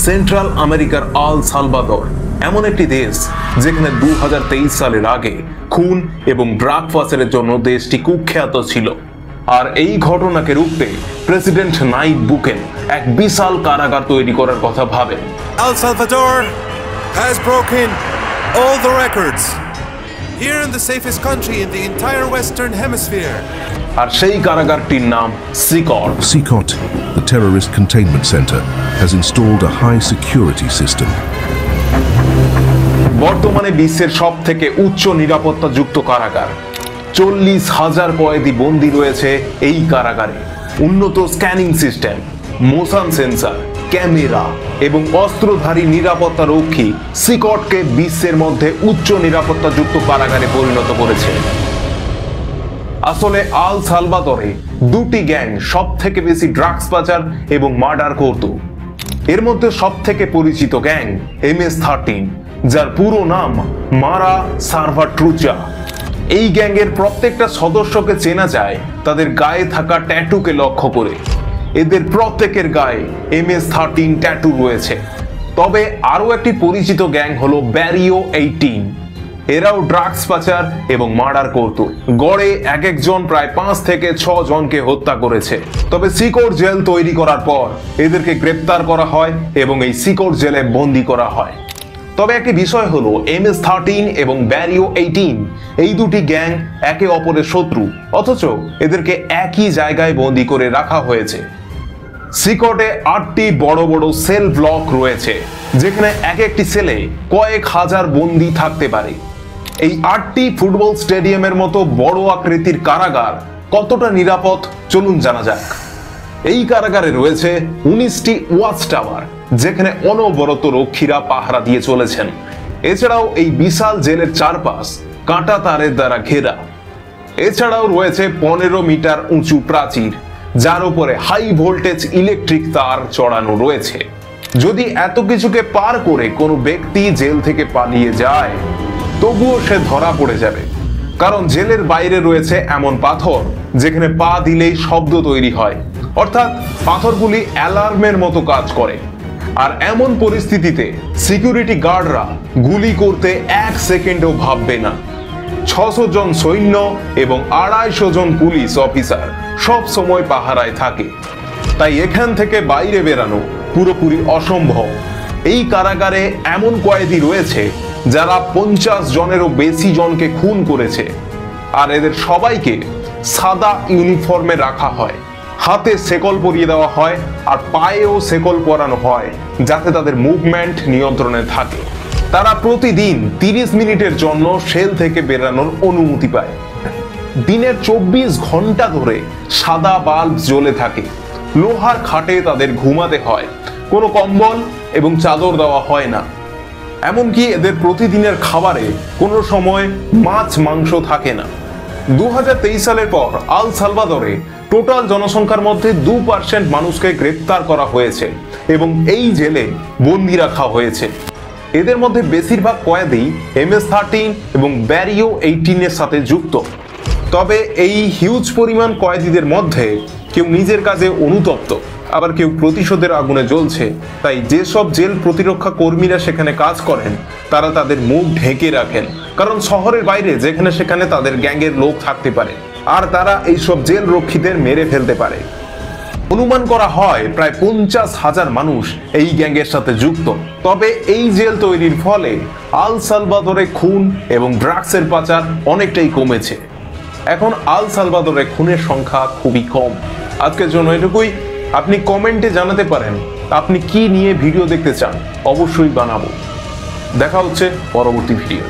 Central আমেরিকার আল Salvador এমন একটি দেশ যেখানে 2023 সালের আগে খুন এবং ড্রাগ পাচারের জন্য দেশটি কুখ্যাত ছিল। আর এই ঘটনাকে রুখতে প্রেসিডেন্ট নাইব বুকেন এক বিশাল কারাগার তৈরি করার কথা ভাবেন। El Salvador has broken all the records. Here in the safest country in the entire Western Hemisphere. আর সেই কারাগারটির নাম সিকট। CICOT, the terrorist containment center, has installed a high security system. বর্তমানে বিশ্বের সবথেকে উচ্চ নিরাপত্তাযুক্ত কারাগার। 40,000 কয়েদি বন্দী রয়েছে এই কারাগারে। উন্নত scanning system, motion sensor, camera এবং অস্ত্রধারী নিরাপত্তা রক্ষী সিকটকে বিশ্বের মধ্যে উচ্চ নিরাপত্তাযুক্ত কারাগারে পরিণত করেছে। আসলে আল সালভাদরে দুটি গ্যাং সবথেকে বেশি ড্রাগস পাচার এবং মার্ডার করত। এর মধ্যে সবথেকে পরিচিত গ্যাং MS-13, যার পুরো নাম মারা সালভাট্রুচা। এই গ্যাংয়ের প্রত্যেকটা সদস্যকে চেনা যায় তাদের গায়ে থাকা ট্যাটুকে লক্ষ্য করে। এদের প্রত্যেকের গায়ে MS-13 ট্যাটু রয়েছে। তবে আরো একটি পরিচিত গ্যাং হলো ব্যারিও 18। এরাও ড্রাগস পাচার এবং মার্ডার করত। গড়ে এক একজন প্রায় 5 থেকে 6 জনকে হত্যা করেছে। তবে সিকট জেল তৈরি করার পর এদেরকে গ্রেপ্তার করা হয় এবং এই সিকট জেলে বন্দী করা হয়। তবে একটি বিষয় হলো MS-13 এবং ব্যারিও 18 এই দুটি গ্যাং একে অপরের শত্রু, অথচ এদেরকে একই জায়গায় বন্দী করে রাখা হয়েছে। সিকটে 8টি বড় বড় সেল ব্লক রয়েছে, যেখানে এক একটি সেলে কয়েক হাজার বন্দী থাকতে পারে। এই 8টি ফুটবল স্টেডিয়ামের মতো বড় আকৃতির কারাগার কতটা নিরাপদ চলুন জানা যাক। এই কারাগারে রয়েছে 19টি ওয়াচ টাওয়ার, যেখানে অনবরত রক্ষীরা পাহারা দিয়ে চলেছেন। এছাড়াও এই বিশাল জেলের চারপাশ কাঁটা তারের দ্বারা ঘেরা। এছাড়াও রয়েছে 15 মিটার উঁচু প্রাচীর, যার উপরে হাই ভোল্টেজ ইলেকট্রিক তার চড়ানো রয়েছে। যদি এত কিছুকে পার করে কোনো ব্যক্তি জেল থেকে পালিয়ে যায়, তবুও সে ধরা পড়ে যাবে, কারণ জেলের বাইরে রয়েছে এমন পাথর যেখানে পা দিলেই শব্দ তৈরি হয়, অর্থাৎ পাথরগুলি অ্যালার্মের মতো কাজ করে। আর এমন পরিস্থিতিতে সিকিউরিটি গার্ডরা গুলি করতে 1 সেকেন্ডও ভাববে না। 600 জন সৈন্য এবং 250 জন পুলিশ অফিসার সব সময় পাহারায় থাকে। তাই এখান থেকে বাইরে বেরানো পুরোপুরি অসম্ভব। এই কারাগারে এমন কয়েদি রয়েছে যারা 50 জনেরও বেশি জনকে খুন করেছে। আর এদের সবাইকে সাদা ইউনিফর্মে রাখা হয়, হাতে শেকল পরিয়ে দেওয়া হয় আর পায়েও শেকল পরানো হয়, যাতে তাদের মুভমেন্ট নিয়ন্ত্রণে থাকে। তারা প্রতিদিন 30 মিনিটের জন্য সেল থেকে বেরানোর অনুমতি পায়। দিনের 24 ঘন্টা ধরে সাদা বাল্ব জ্বলে থাকে। লোহার খাটে তাদের ঘুমাতে হয়, কোনো কম্বল এবং চাদর দেওয়া হয় না। এমনকি এদের প্রতিদিনের খাবারে কোনো সময় মাছ মাংস থাকে না। 2023 সালের পর আল সালভাদরে টোটাল জনসংখ্যার মধ্যে 2% মানুষকে গ্রেপ্তার করা হয়েছে এবং এই জেলে বন্দী রাখা হয়েছে। এদের মধ্যে বেশিরভাগ কয়েদি MS-13 এবং ব্যারিও 18 এর সাথে যুক্ত। তবে এই হিউজ পরিমাণ কয়েদিদের মধ্যে কেউ নিজের কাজে অনুতপ্ত, আবার কেউ প্রতিশোধের আগুনে জ্বলছে। তাই যেসব জেল প্রতিরক্ষা কর্মীরা সেখানে কাজ করেন তারা তাদের মুখ ঢেকে রাখেন, কারণ শহরের বাইরে যেখানে সেখানে তাদের গ্যাংয়ের লোক থাকতে পারে আর তারা এইসব জেল রক্ষীদের মেরে ফেলতে পারে। অনুমান করা হয় প্রায় 50,000 মানুষ এই গ্যাংয়ের সাথে যুক্ত। তবে এই জেল তৈরির ফলে আল সালভাদরে খুন এবং ড্রাগসের পাচার অনেকটাই কমেছে। এখন আল সালভাদরে খুনের সংখ্যা খুবই কম। আজকের জন্য এটুকুই। আপনি কমেন্টে জানাতে পারেন আপনি কি নিয়ে ভিডিও দেখতে চান, অবশ্যই বানাবো। দেখা হচ্ছে পরবর্তী ভিডিও।